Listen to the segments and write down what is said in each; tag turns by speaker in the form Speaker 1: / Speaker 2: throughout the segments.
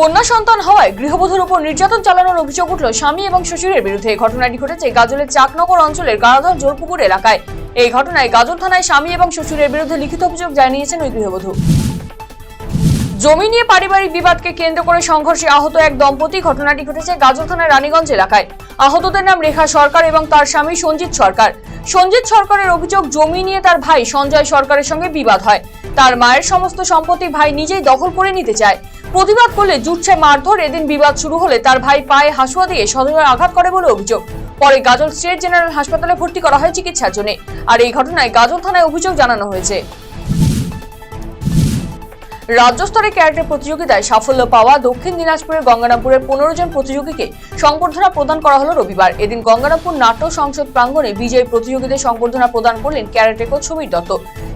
Speaker 1: কন্যা সন্তান হওয়ায় গৃহবধূর উপর নির্যাতন চালানোর অভিযোগ উঠল স্বামী এবং শ্বশুরের বিরুদ্ধে। ঘটনাটি ঘটেছে গাজলের চাকনগর অঞ্চলের গারাধর জোরপুকুর এলাকায়। এই ঘটনায় গাজল থানায় স্বামী এবং শ্বশুরের বিরুদ্ধে লিখিত অভিযোগ জানিয়েছেন ওই গৃহবধূ। জমি নিয়ে পারিবারিক বিবাদকে কেন্দ্র করে সংঘর্ষে আহত এক দম্পতি। ঘটনাটি ঘটেছে গাজল থানার রানীগঞ্জ এলাকায়। আহতদের নাম রেখা সরকার এবং তার স্বামী সঞ্জিত সরকার। সঞ্জিত সরকারের অভিযোগ, জমি নিয়ে তার ভাই সঞ্জয় সরকারের সঙ্গে বিবাদ হয়। তার মায়ের সমস্ত সম্পত্তি ভাই নিজেই দখল করে নিতে চায়। প্রতিবাদ করলে জুটছে মারধর। এদিন বিবাদ শুরু হলে তার ভাই পায়ে হাসুয়া দিয়ে সজোরে আঘাত করে বলে অভিযোগ। পরে গাজল স্টেট জেনারেল হাসপাতালে ভর্তি করা হয় চিকিৎসার জন্য। আর এই ঘটনায় গাজল থানায় অভিযোগ জানানো হয়েছে। রাজ্য স্তরে ক্যারাটে প্রতিযোগিতায় সাফল্য পাওয়া দক্ষিণ দিনাজপুরের গঙ্গারামপুরের 15 জন প্রতিযোগীকে সংবর্ধনা প্রদান করা হলো রবিবার। এদিন গঙ্গারামপুর নাট্য সংসদ প্রাঙ্গণে বিজয়ী প্রতিযোগীদের সংবর্ধনা প্রদান করলেন ক্যারাটে কোচ সমীর দত্ত।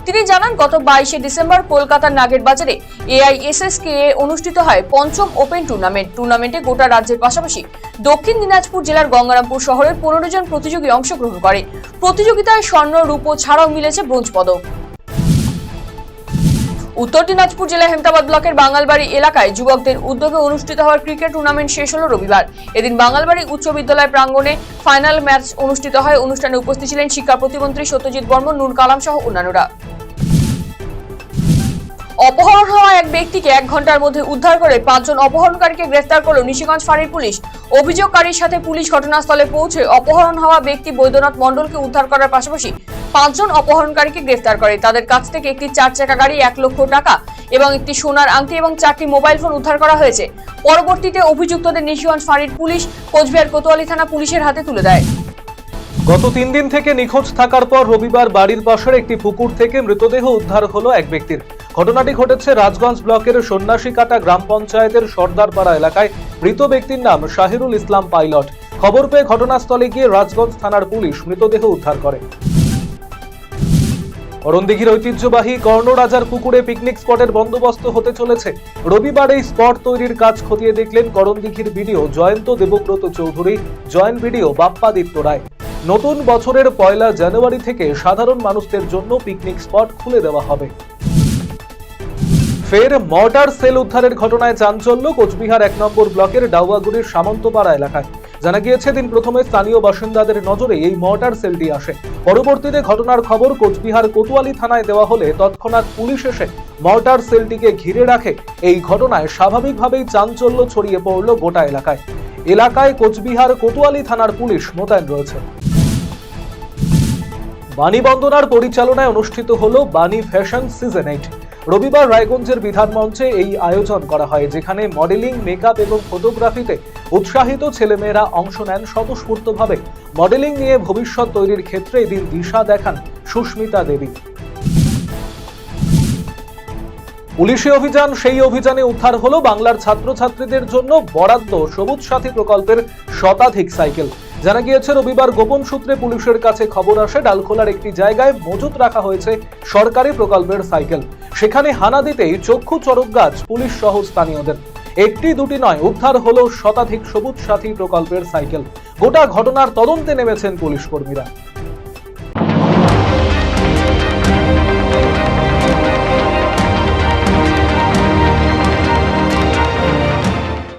Speaker 1: তিনি জানান, গত 22শে ডিসেম্বর কলকাতার নাগের বাজারে AISSK অনুষ্ঠিত হয় 5ম ওপেন টুর্নামেন্টে গোটা রাজ্যের পাশাপাশি দক্ষিণ দিনাজপুর জেলার গঙ্গারামপুর শহরের 15 জন প্রতিযোগী অংশগ্রহণ করে। প্রতিযোগিতায় স্বর্ণ, রূপো ছাড়াও মিলেছে ব্রোঞ্জ পদক। উত্তর দিনাজপুর জেলার হেমতাবাদ ব্লকের বাঙালবাড়ি এলাকায় যুবকদের উদ্যোগে অনুষ্ঠিত হওয়া ক্রিকেট টুর্নামেন্ট শেষ হলো রবিবার। এদিন বাঙালবাড়ি উচ্চ বিদ্যালয় প্রাঙ্গণে ফাইনাল ম্যাচ অনুষ্ঠিত হয়। অনুষ্ঠানে উপস্থিত ছিলেন শিক্ষা প্রতিমন্ত্রী সত্যজিৎ বর্মন, নূর কালাম সহ অন্যান্যরা। অপহরণ হওয়া এক ব্যক্তিকে 1 ঘন্টার মধ্যে উদ্ধার করে 5 জন অপহরণকারীকে গ্রেফতার করল নিশিগঞ্জ ফাঁড়ির পুলিশ। অভিযোগকারীর সাথে পুলিশ ঘটনাস্থলে পৌঁছে অপহরণ হওয়া ব্যক্তি বৈদ্যনাথ মণ্ডলকে উদ্ধার করার পাশাপাশি 5 জন অপহরণকারীকে গ্রেফতার করে। তাদের কাছ থেকে একটি 4 চাকা গাড়ি, 1 লক্ষ টাকা এবং একটি সোনার আংটি এবং 4টি মোবাইল ফোন উদ্ধার করা হয়েছে। পরবর্তীতে অভিযুক্তদের নিশিগঞ্জ ফাঁড়ির পুলিশ কোচবিহার কোতোয়ালি থানা পুলিশের হাতে তুলে দেয়।
Speaker 2: গত 3 দিন থেকে নিখোঁজ থাকার পর রবিবার বাড়ির পাশের একটি পুকুর থেকে মৃতদেহ উদ্ধার হলো এক ব্যক্তির। ঘটনাটি ঘটেছে রাজগঞ্জ ব্লকের সন্ন্যাসীকাটা গ্রাম পঞ্চায়েতের সর্দারপাড়া এলাকায়। মৃত ব্যক্তির নাম শাহিরুল ইসলাম পাইলট। খবর পেয়ে ঘটনাস্থলে গিয়ে রাজগঞ্জ থানার পুলিশ মৃতদেহ উদ্ধার করে। করণদিঘির ঐতিহ্যবাহী কর্ণরাজার পুকুরে পিকনিক স্পটের বন্দোবস্ত হতে চলেছে। রবিবার এই স্পট তৈরির কাজ খতিয়ে দেখলেন করণদিঘির BDO Jayanta Debabrata Chowdhury, joint BDO Bappaditya Roy. নতুন বছরের 1 জানুয়ারি থেকে সাধারণ মানুষদের জন্য পিকনিক স্পট খুলে দেওয়া হবে। ফের মর্টার সেল উদ্ধারের ঘটনায় চাঞ্চল্য কোচবিহার 1 নম্বর ব্লকের ডাউয়াগুড়ির সামন্তপাড়া এলাকায়। জানা গিয়েছে, দিন প্রথমে স্থানীয় বাসিন্দাদের নজরে এই মর্টার সেলটি আসে। পরবর্তীতে ঘটনার খবর কোচবিহার কোতোয়ালি থানায় দেওয়া হলে তৎক্ষণাৎ পুলিশ এসে মর্টার সেলটিকে ঘিরে রাখে। এই ঘটনায় স্বাভাবিকভাবেই চাঞ্চল্য ছড়িয়ে পড়ল গোটা এলাকায় কোচবিহার কোতোয়ালি থানার পুলিশ মোতায়েন রয়েছে। বাণী বন্দনার পরিচালনায় অনুষ্ঠিত হলো বাণী ফ্যাশন সিজন 8। রবিবার রায়গঞ্জের বিধান মঞ্চে এই আয়োজন করা হয়, যেখানে মডেলিং, মেকআপ এবং ফটোগ্রাফিতে উৎসাহিত ছেলেমেয়েরা অংশ নেন স্বতঃস্ফূর্তভাবে। মডেলিং নিয়ে ভবিষ্যৎ তৈরির ক্ষেত্রে এদিন দিশা দেখান সুস্মিতা দেবী। পুলিশি অভিযান, সেই অভিযানে উদ্ধার হলো বাংলার ছাত্রছাত্রীদের জন্য বরাদ্দ সবুজ সাথী প্রকল্পের শতাধিক সাইকেল। জানা গিয়েছে, রবিবার গোপন সূত্রে পুলিশের কাছে খবর আসে ডালখোলার একটি জায়গায় মজুত রাখা হয়েছে সরকারি প্রকল্পের সাইকেল। সেখানে হানা দিতেই চক্ষু চড়ক গাছ পুলিশ সহ স্থানীয়দের। 1-2 নয়, উদ্ধার হলো শতাধিক সবুজ সাথী প্রকল্পের সাইকেল। গোটা ঘটনার তদন্তে নেমেছেন পুলিশ কর্মীরা।